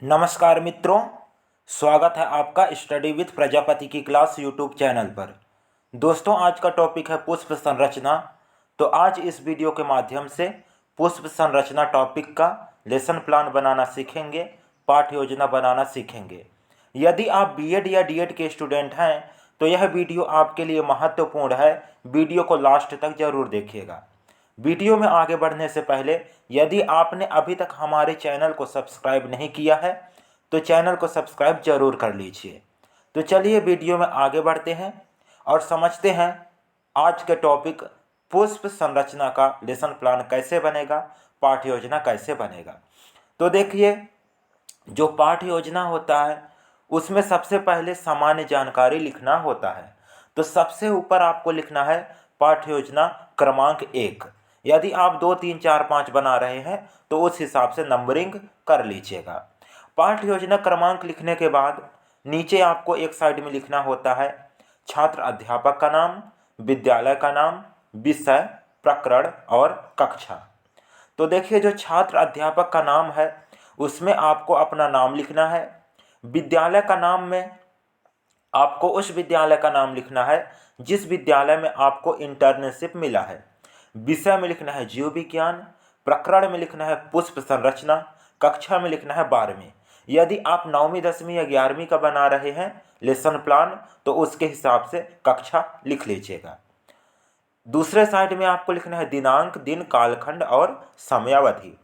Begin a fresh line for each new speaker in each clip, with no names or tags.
नमस्कार मित्रों, स्वागत है आपका स्टडी विथ प्रजापति की क्लास यूट्यूब चैनल पर। दोस्तों, आज का टॉपिक है पुष्प संरचना। तो आज इस वीडियो के माध्यम से पुष्प संरचना टॉपिक का लेसन प्लान बनाना सीखेंगे, पाठ योजना बनाना सीखेंगे। यदि आप बीएड या डीएड के स्टूडेंट हैं तो यह वीडियो आपके लिए महत्वपूर्ण है। वीडियो को लास्ट तक जरूर देखिएगा। वीडियो में आगे बढ़ने से पहले यदि आपने अभी तक हमारे चैनल को सब्सक्राइब नहीं किया है तो चैनल को सब्सक्राइब जरूर कर लीजिए। तो चलिए वीडियो में आगे बढ़ते हैं और समझते हैं आज के टॉपिक पुष्प संरचना का लेसन प्लान कैसे बनेगा, पाठ योजना कैसे बनेगा। तो देखिए, जो पाठ योजना होता है उसमें सबसे पहले सामान्य जानकारी लिखना होता है। तो सबसे ऊपर आपको लिखना है पाठ योजना क्रमांक 1। यदि आप 2, 3, 4, 5 बना रहे हैं तो उस हिसाब से नंबरिंग कर लीजिएगा। पाठ योजना क्रमांक लिखने के बाद नीचे आपको एक साइड में लिखना होता है छात्र अध्यापक का नाम, विद्यालय का नाम, विषय, प्रकरण और कक्षा। तो देखिए, जो छात्र अध्यापक का नाम है उसमें आपको अपना नाम लिखना है। विद्यालय का नाम में आपको उस विद्यालय का नाम लिखना है जिस विद्यालय में आपको इंटर्नशिप मिला है। विषय में लिखना है जीव विज्ञान, प्रकरण में लिखना है पुष्प संरचना, कक्षा में लिखना है 12वीं। यदि आप 9वीं, 10वीं या 11वीं का बना रहे हैं लेसन प्लान तो उसके हिसाब से कक्षा लिख लीजिएगा। दूसरे साइड में आपको लिखना है दिनांक, दिन, कालखंड और समयावधि।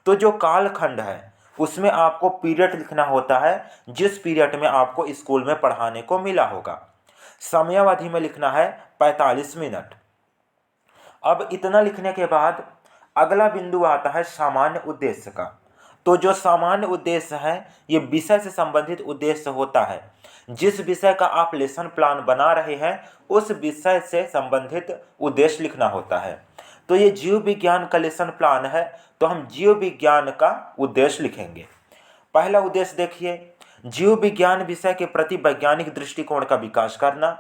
तो जो कालखंड है उसमें आपको पीरियड लिखना होता है जिस पीरियड में आपको स्कूल में पढ़ाने को मिला होगा। समयावधि में लिखना है 45 मिनट। अब इतना लिखने के बाद अगला बिंदु आता है सामान्य उद्देश्य का। तो जो सामान्य उद्देश्य है ये विषय से संबंधित उद्देश्य होता है। जिस विषय का आप लेसन प्लान बना रहे हैं उस विषय से संबंधित उद्देश्य लिखना होता है। तो ये जीव विज्ञान का लेसन प्लान है तो हम जीव विज्ञान का उद्देश्य लिखेंगे। पहला उद्देश्य देखिए, जीव विज्ञान विषय के प्रति वैज्ञानिक दृष्टिकोण का विकास करना।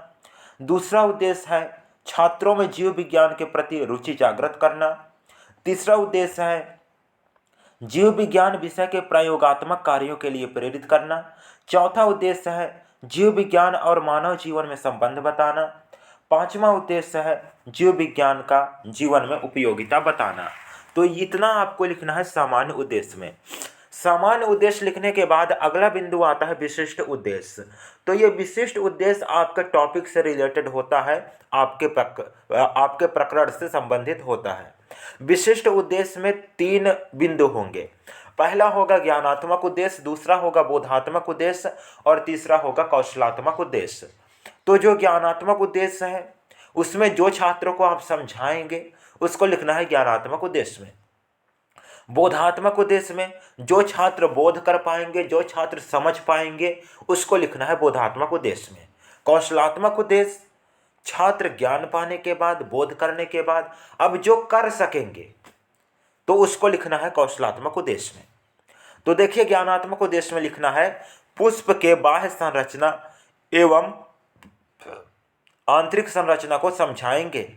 दूसरा उद्देश्य है छात्रों में जीव विज्ञान के प्रति रुचि जागृत करना। तीसरा उद्देश्य है जीव विज्ञान विषय के प्रयोगात्मक कार्यों के लिए प्रेरित करना। चौथा उद्देश्य है जीव विज्ञान और मानव जीवन में संबंध बताना। पांचवा उद्देश्य है जीव विज्ञान का जीवन में उपयोगिता बताना। तो इतना आपको लिखना है सामान्य उद्देश्य में। सामान्य उद्देश्य लिखने के बाद अगला बिंदु आता है विशिष्ट उद्देश्य। तो ये विशिष्ट उद्देश्य आपके टॉपिक से रिलेटेड होता है, आपके प्रकरण से संबंधित होता है। विशिष्ट उद्देश्य में 3 बिंदु होंगे। पहला होगा ज्ञानात्मक उद्देश्य, दूसरा होगा बोधात्मक उद्देश्य और तीसरा होगा कौशलात्मक उद्देश्य। तो जो ज्ञानात्मक उद्देश्य है उसमें जो छात्रों को आप समझाएंगे उसको लिखना है ज्ञानात्मक उद्देश्य में। बोधात्मक उद्देश्य में जो छात्र बोध कर पाएंगे, जो छात्र समझ पाएंगे उसको लिखना है बोधात्मक उद्देश्य में। कौशलात्मक उद्देश्य छात्र ज्ञान पाने के बाद, बोध करने के बाद अब जो कर सकेंगे तो उसको लिखना है कौशलात्मक उद्देश्य में। तो देखिए, ज्ञानात्मक उद्देश्य में लिखना है पुष्प के बाह्य संरचना एवं आंतरिक संरचना को समझाएंगे,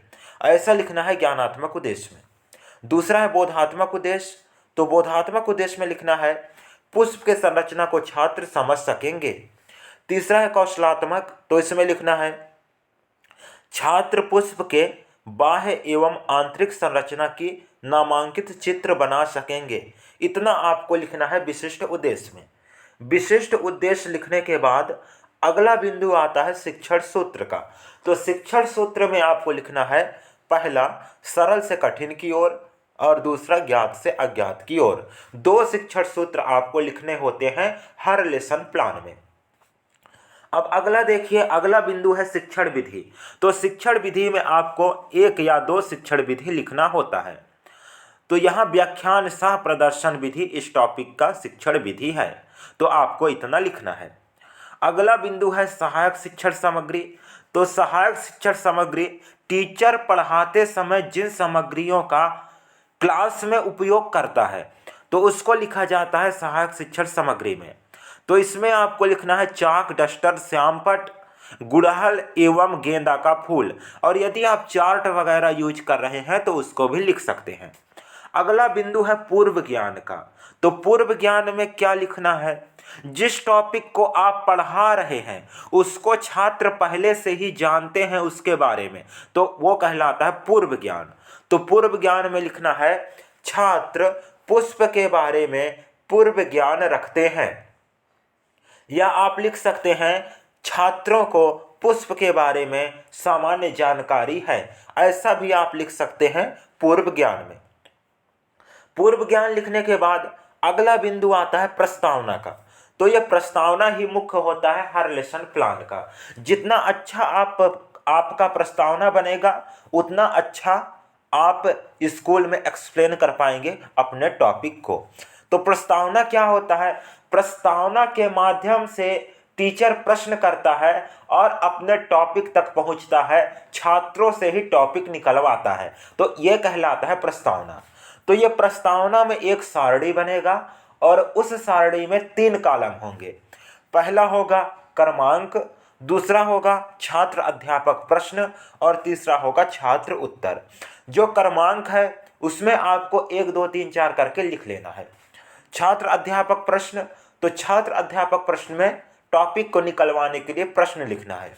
ऐसा लिखना है ज्ञानात्मक उद्देश्य में। दूसरा है बोधात्मक उद्देश्य। तो बोधात्मक उद्देश्य में लिखना है पुष्प के संरचना को छात्र समझ सकेंगे। तीसरा है कौशलात्मक, तो इसमें लिखना है छात्र पुष्प के बाह्य एवं आंतरिक संरचना की नामांकित चित्र बना सकेंगे। इतना आपको लिखना है विशिष्ट उद्देश्य में। विशिष्ट उद्देश्य लिखने के बाद अगला बिंदु आता है शिक्षण सूत्र का। तो शिक्षण सूत्र में आपको लिखना है पहला सरल से कठिन की ओर और दूसरा ज्ञात से अज्ञात की ओर। 2 शिक्षण सूत्र आपको लिखने होते हैं हर लेसन प्लान में। अब अगला देखिए, अगला बिंदु है शिक्षण विधि। तो शिक्षण विधि में आपको 1 या 2 शिक्षण विधि लिखना होता है। तो यहाँ व्याख्यान सह प्रदर्शन विधि इस टॉपिक का शिक्षण विधि है, तो आपको इतना लिखना है। अगला बिंदु है सहायक शिक्षण सामग्री। तो सहायक शिक्षण सामग्री टीचर पढ़ाते समय जिन सामग्रियों का क्लास में उपयोग करता है तो उसको लिखा जाता है सहायक शिक्षण सामग्री में। तो इसमें आपको लिखना है चाक, डस्टर, श्यामपट्ट, गुड़हल एवं गेंदा का फूल। और यदि आप चार्ट वगैरह यूज कर रहे हैं तो उसको भी लिख सकते हैं। अगला बिंदु है पूर्व ज्ञान का। तो पूर्व ज्ञान में क्या लिखना है, जिस टॉपिक को आप पढ़ा रहे हैं उसको छात्र पहले से ही जानते हैं उसके बारे में, तो वो कहलाता है पूर्व ज्ञान। तो पूर्व ज्ञान में लिखना है छात्र पुष्प के बारे में पूर्व ज्ञान रखते हैं, या आप लिख सकते हैं छात्रों को पुष्प के बारे में सामान्य जानकारी है, ऐसा भी आप लिख सकते हैं पूर्व ज्ञान में। पूर्व ज्ञान लिखने के बाद अगला बिंदु आता है प्रस्तावना का। तो यह प्रस्तावना ही मुख्य होता है हर लेसन प्लान का। जितना अच्छा आपका प्रस्तावना बनेगा उतना अच्छा आप स्कूल में एक्सप्लेन कर पाएंगे अपने टॉपिक को। तो प्रस्तावना क्या होता है, प्रस्तावना के माध्यम से टीचर प्रश्न करता है और अपने टॉपिक तक पहुंचता है, छात्रों से ही टॉपिक निकलवाता है, तो यह कहलाता है प्रस्तावना। तो यह प्रस्तावना में एक सारणी बनेगा और उस सारणी में 3 कॉलम होंगे। पहला होगा क्रमांक, दूसरा होगा छात्र अध्यापक प्रश्न और तीसरा होगा छात्र उत्तर। जो क्रमांक है उसमें आपको 1 2 3 4 करके लिख लेना है। छात्र अध्यापक प्रश्न, तो छात्र अध्यापक प्रश्न में टॉपिक को निकलवाने के लिए प्रश्न लिखना है।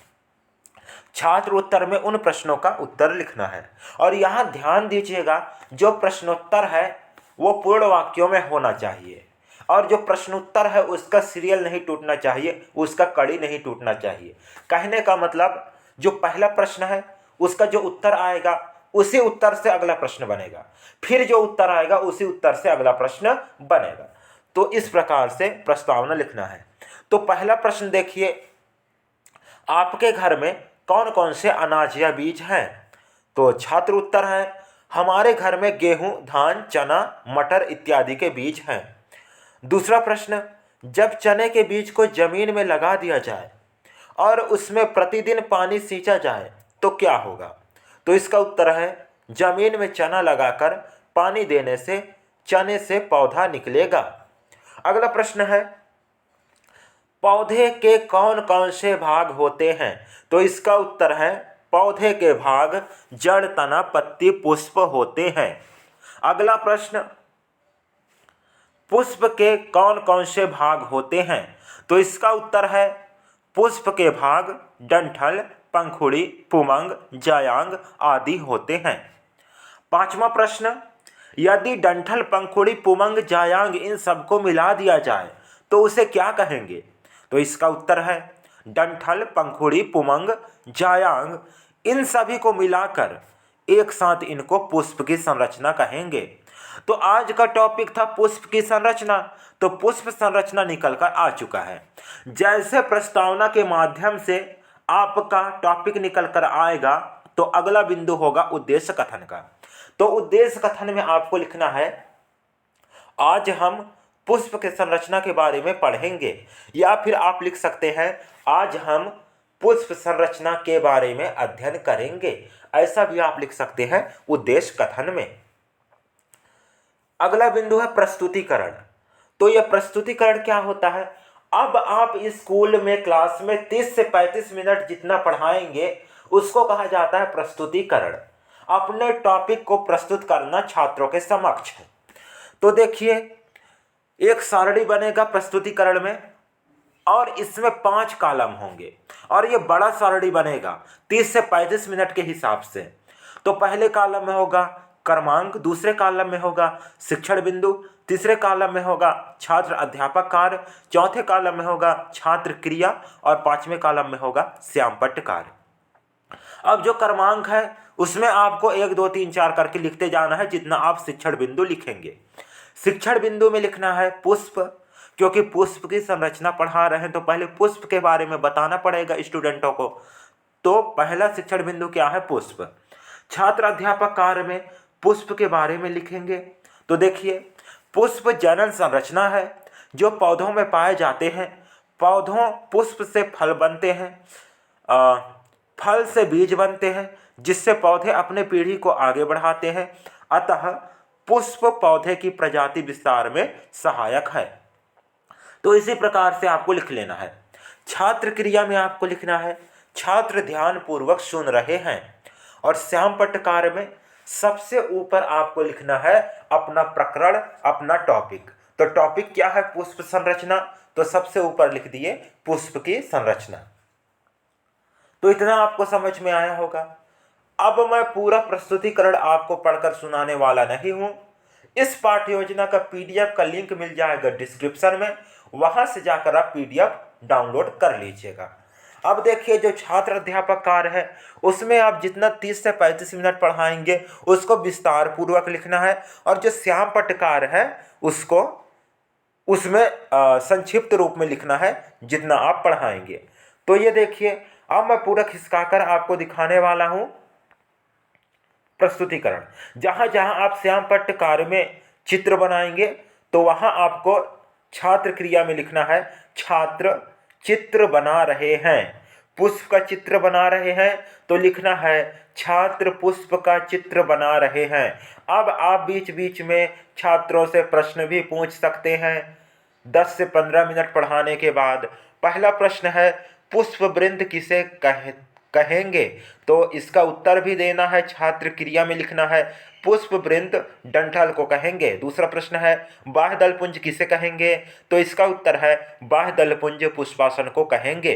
छात्र उत्तर में उन प्रश्नों का उत्तर लिखना है। और यहाँ ध्यान दीजिएगा, जो प्रश्नोत्तर है वो पूर्ण वाक्यों में होना चाहिए और जो प्रश्नोत्तर है उसका सीरियल नहीं टूटना चाहिए, उसका कड़ी नहीं टूटना चाहिए। कहने का मतलब जो पहला प्रश्न है उसका जो उत्तर आएगा उसी उत्तर से अगला प्रश्न बनेगा, फिर जो उत्तर आएगा उसी उत्तर से अगला प्रश्न बनेगा। तो इस प्रकार से प्रस्तावना लिखना है। तो पहला प्रश्न देखिए, आपके घर में कौन कौन से अनाज या बीज हैं? तो छात्र उत्तर है हमारे घर में गेहूं, धान, चना, मटर इत्यादि के बीज हैं। दूसरा प्रश्न, जब चने के बीज को जमीन में लगा दिया जाए और उसमें प्रतिदिन पानी सींचा जाए तो क्या होगा? तो इसका उत्तर है जमीन में चना लगाकर पानी देने से चने से पौधा निकलेगा। अगला प्रश्न है पौधे के कौन कौन से भाग होते हैं? तो इसका उत्तर है पौधे के भाग जड़, तना, पत्ती, पुष्प होते हैं। अगला प्रश्न, पुष्प के कौन कौन से भाग होते हैं? तो इसका उत्तर है पुष्प के भाग डंठल, पंखुड़ी, पुमंग, जायांग आदि होते हैं। पांचवा प्रश्न, यदि डंठल, पंखुड़ी, पुमंग, जायांग इन सबको मिला दिया जाए तो उसे क्या कहेंगे? तो इसका उत्तर है डंठल, पंखुड़ी, पुमंग, जायांग इन सभी को मिलाकर एक साथ इनको पुष्प की संरचना कहेंगे। तो आज का टॉपिक था पुष्प की संरचना। तो पुष्प संरचना निकल कर आ चुका है। जैसे प्रस्तावना के माध्यम से आपका टॉपिक निकल कर आएगा तो अगला बिंदु होगा उद्देश्य कथन का। तो उद्देश्य कथन में आपको लिखना है आज हम पुष्प के संरचना के बारे में पढ़ेंगे, या फिर आप लिख सकते हैं आज हम पुष्प संरचना के बारे में अध्ययन करेंगे, ऐसा भी आप लिख सकते हैं उद्देश्य कथन में। अगला बिंदु है प्रस्तुतिकरण। तो यह प्रस्तुतिकरण क्या होता है? अब आप स्कूल में क्लास में 30 से 35 मिनट जितना पढ़ाएंगे उसको कहा जाता है प्रस्तुतिकरण। अपने टॉपिक को प्रस्तुत करना छात्रों के समक्ष। तो देखिए एक सारणी बनेगा प्रस्तुतिकरण में और इसमें 5 कॉलम होंगे और ये बड़ा सारणी बनेगा 30 से 35 मिनट के हिसाब से। तो पहले कॉलम में होगा क्रमांक, दूसरे कॉलम में होगा शिक्षण बिंदु, तीसरे कॉलम में होगा छात्र अध्यापक कार्य, चौथे कॉलम में होगा छात्र क्रिया और 5वें कॉलम में होगा श्यामपट्ट कार्य। अब जो क्रमांक है उसमें आपको 1 2 3 4 करके लिखते जाना है जितना आप शिक्षण बिंदु लिखेंगे। शिक्षण बिंदु में लिखना है पुष्प, क्योंकि पुष्प की संरचना पढ़ा रहे हैं तो पहले पुष्प के बारे में बताना पड़ेगा स्टूडेंटों को। तो पहला शिक्षण बिंदु क्या है? पुष्प। छात्र अध्यापक कार्य में पुष्प के बारे में लिखेंगे। तो देखिए पुष्प जनन संरचना है जो पौधों में पाए जाते हैं। पौधों पुष्प से फल बनते हैं, फल से बीज बनते हैं जिससे पौधे अपने पीढ़ी को आगे बढ़ाते हैं। अतः पुष्प पौधे की प्रजाति विस्तार में सहायक है। तो इसी प्रकार से आपको लिख लेना है। छात्र क्रिया में आपको लिखना है छात्र ध्यान पूर्वक सुन रहे हैं। और श्यामपट्ट कार्य में सबसे ऊपर आपको लिखना है अपना प्रकरण, अपना टॉपिक। तो टॉपिक क्या है? पुष्प संरचना। तो सबसे ऊपर लिख दिए पुष्प की संरचना। तो इतना आपको समझ में आया होगा। अब मैं पूरा प्रस्तुतिकरण आपको पढ़कर सुनाने वाला नहीं हूं। इस पाठ्य योजना का पीडीएफ का लिंक मिल जाएगा डिस्क्रिप्शन में, वहां से जाकर आप पीडीएफ डाउनलोड कर लीजिएगा। अब देखिए, जो छात्र अध्यापक कार्य है उसमें आप जितना 30 से 35 मिनट पढ़ाएंगे उसको विस्तार पूर्वक लिखना है, और जो श्याम पट्ट कार्य है उसको उसमें संक्षिप्त रूप में लिखना है जितना आप पढ़ाएंगे। तो ये देखिए, अब मैं पूरा खिसकाकर आपको दिखाने वाला हूं प्रस्तुतिकरण। जहां जहां आप श्याम पट्ट कार्य में चित्र बनाएंगे तो वहां आपको छात्र क्रिया में लिखना है छात्र चित्र बना रहे हैं। पुष्प का चित्र बना रहे हैं तो लिखना है छात्र पुष्प का चित्र बना रहे हैं। अब आप बीच बीच में छात्रों से प्रश्न भी पूछ सकते हैं 10 से 15 मिनट पढ़ाने के बाद। पहला प्रश्न है पुष्प वृंद किसे कहेंगे? तो इसका उत्तर भी देना है, छात्र क्रिया में लिखना है पुष्प वृंद डंठल को कहेंगे। दूसरा प्रश्न है बाह्य दलपुंज किसे कहेंगे? तो इसका उत्तर है बाह्य दलपुंज पुष्पासन को कहेंगे।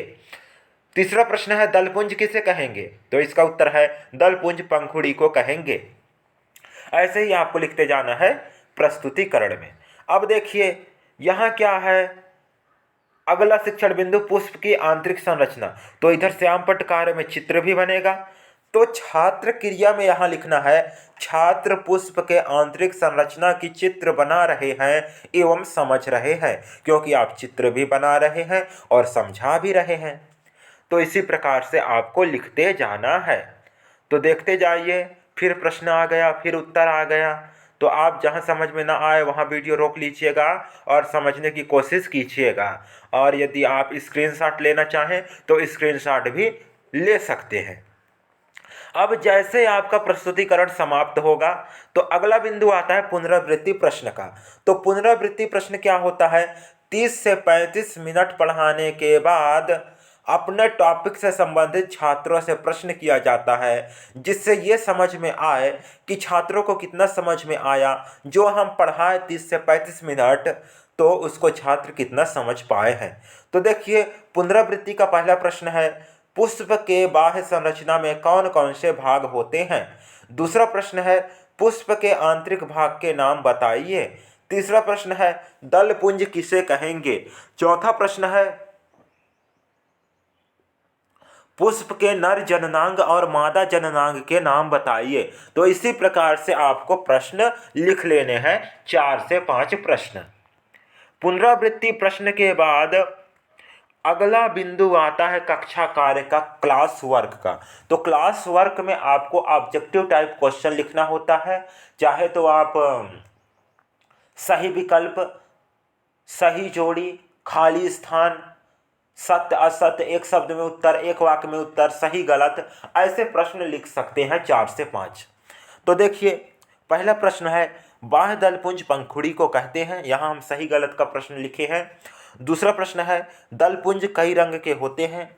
तीसरा प्रश्न है दलपुंज किसे कहेंगे? तो इसका उत्तर है दलपुंज पंखुड़ी को कहेंगे। ऐसे ही आपको लिखते जाना है प्रस्तुतिकरण में। अब देखिए यहाँ क्या है, अगला शिक्षण बिंदु पुष्प की आंतरिक संरचना। तो इधर श्याम पट्ट कार्य में चित्र भी बनेगा। तो छात्र क्रिया में यहाँ लिखना है छात्र पुष्प के आंतरिक संरचना की चित्र बना रहे हैं एवं समझ रहे हैं, क्योंकि आप चित्र भी बना रहे हैं और समझा भी रहे हैं। तो इसी प्रकार से आपको लिखते जाना है। तो देखते जाइए, फिर प्रश्न आ गया, फिर उत्तर आ गया। तो आप जहां समझ में ना आए वहां वीडियो रोक लीजिएगा और समझने की कोशिश कीजिएगा। और यदि आप स्क्रीनशॉट लेना चाहें तो स्क्रीनशॉट भी ले सकते हैं। अब जैसे आपका प्रस्तुतिकरण समाप्त होगा तो अगला बिंदु आता है पुनरावृत्ति प्रश्न का। तो पुनरावृत्ति प्रश्न क्या होता है? 30 से 35 मिनट पढ़ाने के बाद अपने टॉपिक से संबंधित छात्रों से प्रश्न किया जाता है, जिससे ये समझ में आए कि छात्रों को कितना समझ में आया। जो हम पढ़ाए 30 से 35 मिनट तो उसको छात्र कितना समझ पाए हैं। तो देखिए, पुनरावृत्ति का पहला प्रश्न है पुष्प के बाह्य संरचना में कौन कौन से भाग होते हैं? दूसरा प्रश्न है पुष्प के आंतरिक भाग के नाम बताइए। तीसरा प्रश्न है दलपुंज किसे कहेंगे? चौथा प्रश्न है पुष्प के नर जननांग और मादा जननांग के नाम बताइए। तो इसी प्रकार से आपको प्रश्न लिख लेने हैं, 4 से 5 प्रश्न। पुनरावृत्ति प्रश्न के बाद अगला बिंदु आता है कक्षा कार्य का, क्लास वर्क का। तो क्लास वर्क में आपको ऑब्जेक्टिव टाइप क्वेश्चन लिखना होता है। चाहे तो आप सही विकल्प, सही जोड़ी, खाली स्थान, सत्य असत्य, एक शब्द में उत्तर, एक वाक्य में उत्तर, सही गलत, ऐसे प्रश्न लिख सकते हैं 4 से 5। तो देखिए, पहला प्रश्न है बाह्य दलपुंज पंखुड़ी को कहते हैं। यहाँ हम सही गलत का प्रश्न लिखे हैं। दूसरा प्रश्न है दलपुंज कई रंग के होते हैं।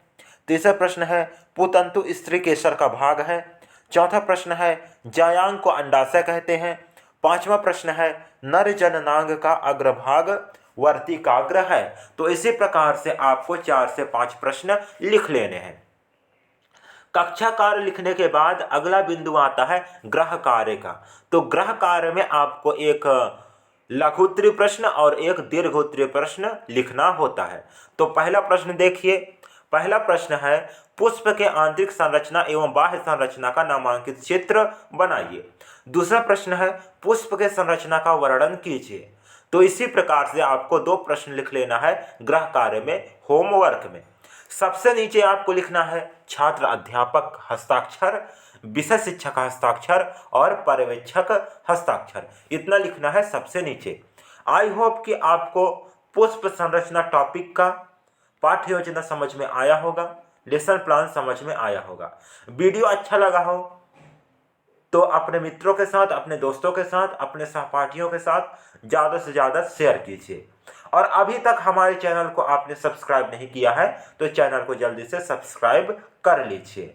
तीसरा प्रश्न है पुतंतु स्त्री केसर का भाग है। चौथा प्रश्न है जायांग को अंडाशय कहते हैं। पांचवा प्रश्न है नर जननांग का अग्रभाग वर्तिकाग्र है। तो इसी प्रकार से आपको 4 से 5 प्रश्न लिख लेने हैं। कक्षा कार्य लिखने के बाद अगला बिंदु आता है ग्रह कार्य का। तो ग्रह कार्य में आपको एक लघुत्तरीय प्रश्न और एक दीर्घोत्तरीय प्रश्न लिखना होता है। तो पहला प्रश्न देखिए, पहला प्रश्न है पुष्प के आंतरिक संरचना एवं बाह्य संरचना का नामांकित चित्र बनाइए। दूसरा प्रश्न है पुष्प के संरचना का वर्णन कीजिए। तो इसी प्रकार से आपको 2 प्रश्न लिख लेना है ग्रह कार्य में, होमवर्क में। सबसे नीचे आपको लिखना है छात्र अध्यापक हस्ताक्षर, विषय शिक्षक हस्ताक्षर और पर्यवेक्षक हस्ताक्षर, इतना लिखना है सबसे नीचे। आई होप कि आपको पुष्प संरचना टॉपिक का पाठ्य योजना समझ में आया होगा, लेसन प्लान समझ में आया होगा। वीडियो अच्छा लगा हो तो अपने मित्रों के साथ, अपने दोस्तों के साथ, अपने सहपाठियों के साथ ज़्यादा से ज़्यादा शेयर कीजिए। और अभी तक हमारे चैनल को आपने सब्सक्राइब नहीं किया है तो चैनल को जल्दी से सब्सक्राइब कर लीजिए।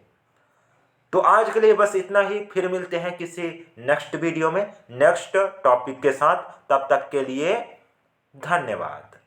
तो आज के लिए बस इतना ही, फिर मिलते हैं किसी नेक्स्ट वीडियो में नेक्स्ट टॉपिक के साथ। तब तक के लिए धन्यवाद।